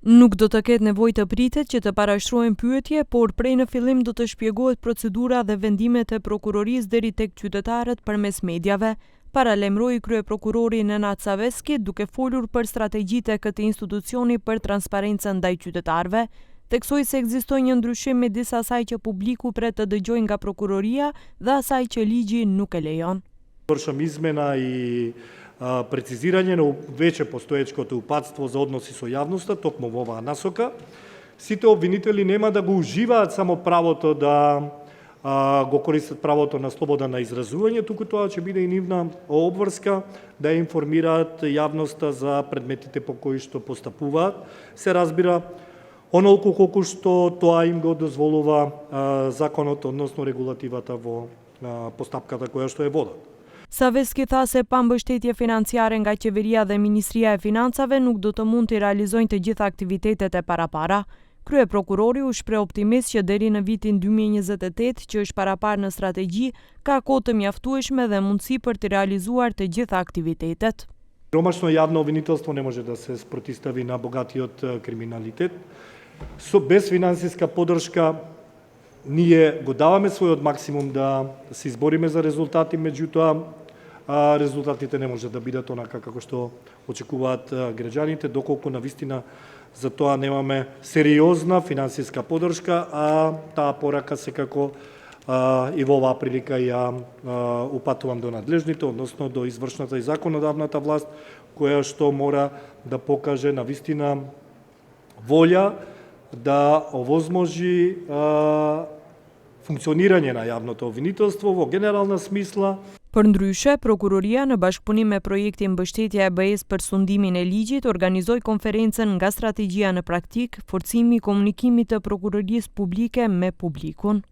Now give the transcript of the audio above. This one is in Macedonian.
Nuk do të ketë nevojë të pritet që të parashtrohen pyetje, por prej në fillim do të shpjegohet procedura dhe vendimet e prokurorisë deri tek qytetarët përmes medjave, paralajmëroi kryeprokurori Nenad Savesky duke folur për strategjitë e këtij institucioni për transparencën ndaj qytetarëve, theksoi se ekziston një ndryshim midis asaj që publiku pret të dëgjojë nga prokuroria dhe asaj që ligji nuk e lejon. Вршам измена и прецизирање на веќе постоечкото упатство за односи со јавноста, токму во оваа насока. Сите обвинители нема да го уживаат само правото да го користат правото на слобода на изразување, туку тоа ќе биде и нивна обврска да ја информираат јавноста за предметите по кои што постапуваат. Се разбира, онолку колку што тоа им го дозволува законот, односно регулативата во постапката која што е водат. Savesky tha se pa mbështetje financiare nga qeveria dhe Ministria e Financave nuk do të mund të realizojnë të gjitha aktivitetet e parapara. Kryeprokurori u shpreh optimist që deri në vitin 2028, që është parapar në strategji, ka kohë të mjaftueshme dhe mundësi për të realizuar të gjitha aktivitetet. Ромашно јавно обвинителство не може да се спротистави на богатиот криминалитет. Без финансиска поддршка ние го даваме својот максимум да се избориме за резултати, меѓутоа резултатите не може да бидат онака како што очекуваат граѓаните, доколку навистина за тоа немаме сериозна финансиска поддршка, а таа порака секако и во оваа прилика ја упатувам до надлежните, односно до извршната и законодавната власт, која што мора да покаже навистина волја да овозможи функционирање на јавното обвинителство во генерална смисла. Përndryshe, prokuroria në bashkëpunim me projektin Mbështetja e BE-s për sundimin e ligjit organizoi konferencën Nga strategjia në praktik, forcimi i komunikimit të prokurorisë publike me publikun.